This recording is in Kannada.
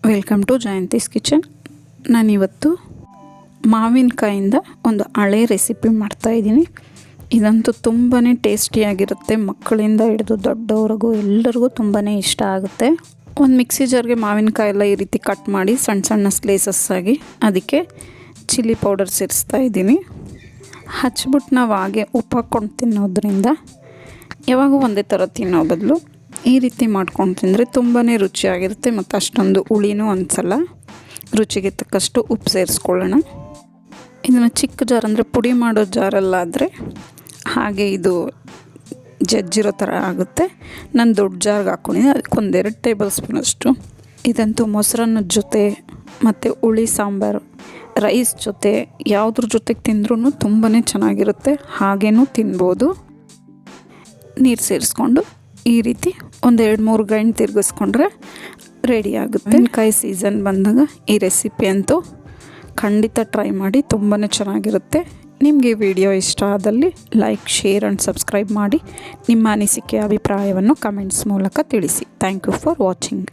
Welcome to Jayanthi's kitchen. ನಾನಿವತ್ತು ಮಾವಿನಕಾಯಿಂದ ಒಂದು ಹಳೆ ರೆಸಿಪಿ ಮಾಡ್ತಾಯಿದ್ದೀನಿ. ಇದಂತೂ ತುಂಬಾ ಟೇಸ್ಟಿಯಾಗಿರುತ್ತೆ. ಮಕ್ಕಳಿಂದ ಹಿಡಿದು ದೊಡ್ಡವ್ರಿಗೂ ಎಲ್ಲರಿಗೂ ತುಂಬಾ ಇಷ್ಟ ಆಗುತ್ತೆ. ಒಂದು ಮಿಕ್ಸಿ ಜಾರ್ಗೆ ಮಾವಿನಕಾಯಿ ಎಲ್ಲ ಈ ರೀತಿ ಕಟ್ ಮಾಡಿ ಸಣ್ಣ ಸಣ್ಣ ಸ್ಲೈಸಸ್ ಆಗಿ ಅದಕ್ಕೆ ಚಿಲ್ಲಿ ಪೌಡರ್ ಸೇರಿಸ್ತಾ ಇದ್ದೀನಿ. ಹಚ್ಬಿಟ್ಟು ನಾವು ಹಾಗೆ ಉಪ್ಪು ಹಾಕ್ಕೊಂಡು ತಿನ್ನೋದ್ರಿಂದ ಯಾವಾಗೂ ಒಂದೇ ಥರ ತಿನ್ನೋ ಬದಲು ಈ ರೀತಿ ಮಾಡ್ಕೊಂಡು ತಿಂದರೆ ತುಂಬಾ ರುಚಿಯಾಗಿರುತ್ತೆ ಮತ್ತು ಅಷ್ಟೊಂದು ಹುಳಿನೂ ಅನಿಸಲ್ಲ. ರುಚಿಗೆ ತಕ್ಕಷ್ಟು ಉಪ್ಪು ಸೇರಿಸ್ಕೊಳ್ಳೋಣ. ಇದನ್ನು ಚಿಕ್ಕ ಜಾರ್ ಅಂದರೆ ಪುಡಿ ಮಾಡೋ ಜಾರಲ್ಲಾದರೆ ಹಾಗೆ ಇದು ಜಜ್ಜಿರೋ ಥರ ಆಗುತ್ತೆ. ನಾನು ದೊಡ್ಡ ಜಾರ್ಗೆ ಹಾಕ್ಕೊಂಡಿದ್ದೆ, ಅದಕ್ಕೊಂದು 2 ಟೇಬಲ್ ಸ್ಪೂನಷ್ಟು. ಇದಂತೂ ಮೊಸರನ್ನದ ಜೊತೆ ಮತ್ತು ಹುಳಿ ಸಾಂಬಾರು, ರೈಸ್ ಜೊತೆ ಯಾವುದ್ರ ಜೊತೆಗೆ ತಿಂದ್ರೂ ತುಂಬಾ ಚೆನ್ನಾಗಿರುತ್ತೆ. ಹಾಗೇನೂ ತಿನ್ಬೋದು. ನೀರು ಸೇರಿಸ್ಕೊಂಡು ಈ ರೀತಿ ಒಂದು 2-3 ಗಂಟೆ ತಿರುಗಿಸ್ಕೊಂಡ್ರೆ ರೆಡಿ ಆಗುತ್ತೆ. ಮಾವಿನಕಾಯಿ ಸೀಸನ್ ಬಂದಾಗ ಈ ರೆಸಿಪಿ ಅಂತೂ ಖಂಡಿತ ಟ್ರೈ ಮಾಡಿ, ತುಂಬಾ ಚೆನ್ನಾಗಿರುತ್ತೆ. ನಿಮಗೆ ಈ ವಿಡಿಯೋ ಇಷ್ಟ ಆದಲ್ಲಿ ಲೈಕ್, ಶೇರ್ ಆ್ಯಂಡ್ ಸಬ್ಸ್ಕ್ರೈಬ್ ಮಾಡಿ. ನಿಮ್ಮ ಅನಿಸಿಕೆ ಅಭಿಪ್ರಾಯವನ್ನು ಕಮೆಂಟ್ಸ್ ಮೂಲಕ ತಿಳಿಸಿ. Thank you for watching.